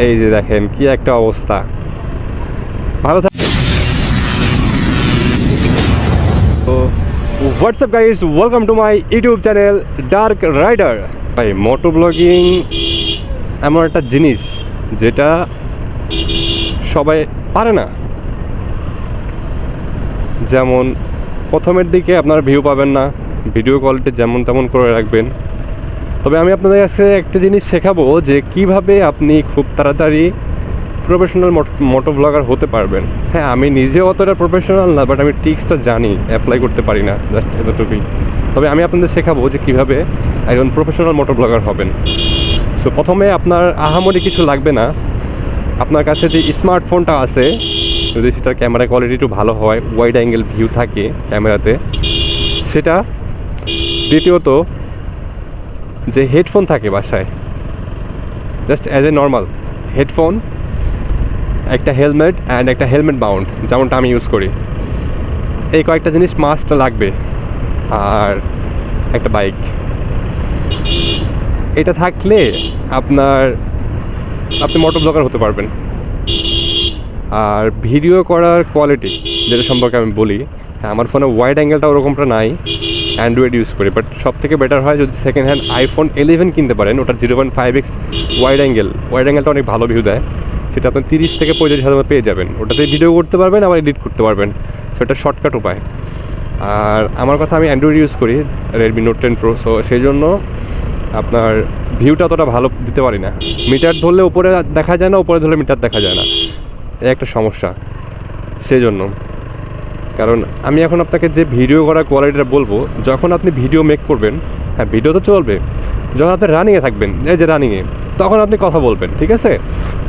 এই যে দেখেন কি একটা অবস্থা। ভালো তো what's up guys, welcome to my YouTube channel dark rider. ভাই মোটো ব্লগিং এমন একটা জিনিস যেটা সবাই পারে না। যেমন প্রথমের দিকে আপনারা ভিউ পাবেন না, ভিডিও কোয়ালিটি যেমন তেমন করে রাখবেন। তবে আমি আপনাদের কাছে একটা জিনিস শেখাবো যে কিভাবে আপনি খুব তাড়াতাড়ি প্রফেশনাল মোটো ব্লগার হতে পারবেন। হ্যাঁ, আমি নিজে অতটা প্রফেশনাল না, বাট আমি টিক্সটা জানি, অ্যাপ্লাই করতে পারি না, জাস্ট এতটুকুই। তবে আমি আপনাদের শেখাবো যে কীভাবে একজন প্রফেশনাল মোটো ব্লগার হবেন। সো প্রথমে আপনার আহামরি কিছু লাগবে না। আপনার কাছে যে স্মার্টফোনটা আছে, যদি সেটার ক্যামেরা কোয়ালিটি একটু ভালো হয়, ওয়াইড অ্যাঙ্গেল ভিউ থাকে ক্যামেরাতে, সেটা। দ্বিতীয়ত যে হেডফোন থাকে বাসায়, just as a normal headphone, একটা হেলমেট অ্যান্ড একটা হেলমেট মাউন্ট, যেমনটা আমি ইউজ করি। এই কয়েকটা জিনিস মাস্ট লাগবে। আর একটা বাইক, এটা থাকলে আপনি মোটো ব্লগার হতে পারবেন। আর ভিডিও করার কোয়ালিটি যেটা সম্পর্কে আমি বলি, হ্যাঁ, আমার ফোনে ওয়াইড অ্যাঙ্গেলটা ওরকমটা নাই, অ্যান্ড্রয়েড ইউজ করি। বাট সব থেকে বেটার হয় যদি সেকেন্ড হ্যান্ড আইফোন 11 কিনতে পারেন। ওটা 0.5x ওয়াইড অ্যাঙ্গেলটা অনেক ভালো ভিউ দেয়। সেটা আপনি 30 থেকে 35,000 পেয়ে যাবেন। ওটাতে ভিডিও করতে পারবেন, আবার এডিট করতে পারবেন। সেটা শর্টকাট উপায়। আর আমার কথা, আমি অ্যান্ড্রয়েড ইউজ করি, রেডমি নোট 10 প্রো। সো সেই জন্য আপনার ভিউটা অতটা ভালো দিতে পারি না। মিটার ধরলে উপরে দেখা যায় না, উপরে ধরলে মিটার দেখা যায় না, এই একটা সমস্যা। সেই জন্য, কারণ আমি এখন আপনাকে যে ভিডিও করার কোয়ালিটিটা বলবো, যখন আপনি ভিডিও মেক করবেন, হ্যাঁ ভিডিও তো চলবে, যখন আপনি রানিংয়ে থাকবেন, এই যে রানিংয়ে, তখন আপনি কথা বলবেন, ঠিক আছে?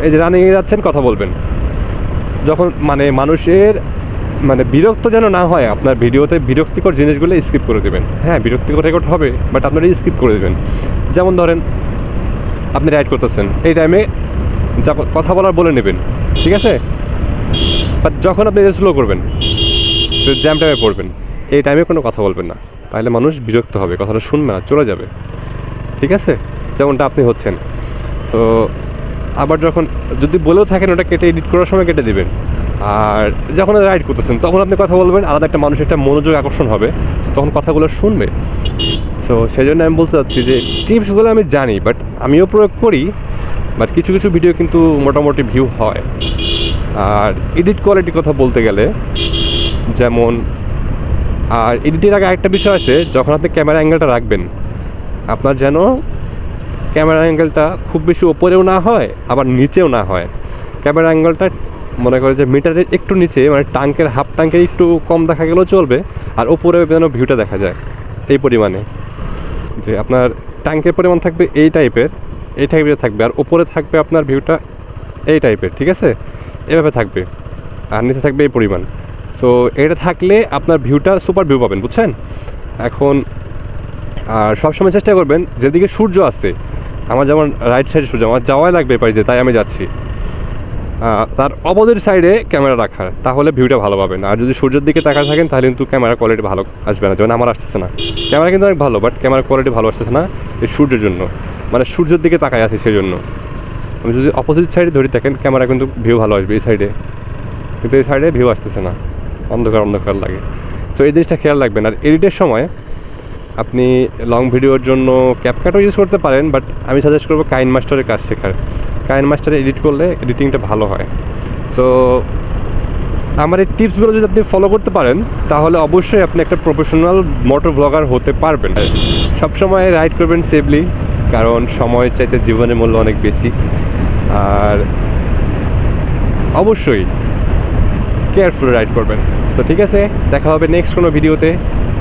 এই যে রানিংয়ে যাচ্ছেন, কথা বলবেন। যখন মানুষের বিরক্ত যেন না হয়, আপনার ভিডিওতে বিরক্তিকর জিনিসগুলো স্কিপ করে দেবেন। হ্যাঁ, বিরক্তিকর রেকর্ড হবে, বাট আপনারা স্কিপ করে দেবেন। যেমন ধরেন, আপনি রাইড করতেছেন, এই টাইমে কথা বলার বলে নেবেন, ঠিক আছে? বাট যখন আপনি স্লো করবেন, জ্যাম টাইমে পড়বেন, এই টাইমে কোনো কথা বলবেন না, তাহলে মানুষ বিরক্ত হবে, কথাটা শুনবে না, চলে যাবে, ঠিক আছে? যেমনটা আপনি হচ্ছেন। তো আবার যখন যদি বলেও থাকেন, ওটা কেটে এডিট করার সময় কেটে দিবেন। আর যখন রাইড করতেছেন, তখন আপনি কথা বলবেন, আলাদা একটা মানুষের একটা মনোযোগ আকর্ষণ হবে, তখন কথাগুলো শুনবে। সো সেই জন্য আমি বলতে চাচ্ছি যে টিপসগুলো আমি জানি, বাট আমিও প্রয়োগ করি। বাট কিছু কিছু ভিডিও কিন্তু মোটামুটি ভিউ হয়। আর এডিট কোয়ালিটির কথা বলতে গেলে, যেমন, আর এডিটের আগে একটা বিষয় আছে, যখন আপনি ক্যামেরা অ্যাঙ্গেলটা রাখবেন, আপনার যেন ক্যামেরা অ্যাঙ্গেলটা খুব বেশি ওপরেও না হয়, আবার নিচেও না হয়। ক্যামেরা অ্যাঙ্গেলটা মনে করে যে মিটারের একটু নিচে, টাঙ্কের হাফ টাঙ্কের একটু কম দেখা গেলেও চলবে, আর ওপরে যেন ভিউটা দেখা যায় এই পরিমাণে, যে আপনার ট্যাঙ্কের পরিমাণ থাকবে এই টাইপের থাকবে, আর ওপরে থাকবে আপনার ভিউটা এই টাইপের, ঠিক আছে? এভাবে থাকবে, আর নিচে থাকবে এই পরিমাণ। সো এটা থাকলে আপনার ভিউটা সুপার ভিউ পাবেন, বুঝছেন? এখন আর সবসময় চেষ্টা করবেন যেদিকে সূর্য আসছে, আমার যেমন রাইট সাইডে সূর্য, আমার যাওয়াই লাগবে পাইছে, তাই আমি যাচ্ছি, তার অপোজিট সাইডে ক্যামেরা রাখার, তাহলে ভিউটা ভালো পাবেন। আর যদি সূর্যের দিকে তাকায় থাকেন, তাহলে কিন্তু ক্যামেরা কোয়ালিটি ভালো আসবে না। যেমন আমার আসতেছে না, ক্যামেরা কিন্তু অনেক ভালো, বাট ক্যামেরা কোয়ালিটি ভালো আসতেছে না এই সূর্যের জন্য, সূর্যের দিকে তাকায় আছে সেই জন্য। আমি যদি অপোজিট সাইডে ধরে থাকেন, ক্যামেরা কিন্তু ভিউ ভালো আসবে এই সাইডে, কিন্তু এই সাইডে ভিউ আসতেছে না, অন্ধকার লাগে। তো এই জিনিসটা খেয়াল রাখবেন। আর এডিটের সময় আপনি লং ভিডিওর জন্য ক্যাপকাটও ইউজ করতে পারেন, বাট আমি সাজেস্ট করবো কাইনমাস্টারের কাজ শেখার। কাইনমাস্টারে এডিট করলে এডিটিংটা ভালো হয়। সো আমার এই টিপসগুলো যদি আপনি ফলো করতে পারেন, তাহলে অবশ্যই আপনি একটা প্রফেশনাল মোটর ব্লগার হতে পারবেন। সবসময় রাইড করবেন সেফলি, কারণ সময় চাইতে জীবনের মূল্য অনেক বেশি। আর অবশ্যই কেয়ারফুল রাইড করবেন। তো ঠিক আছে, দেখা হবে নেক্সট কোনো ভিডিওতে।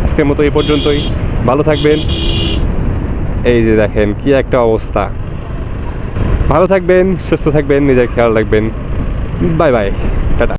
আজকের মতো এই পর্যন্তই, ভালো থাকবেন। এই যে দেখেন কি একটা অবস্থা। ভালো থাকবেন, সুস্থ থাকবেন, নিজের খেয়াল রাখবেন। Bye bye.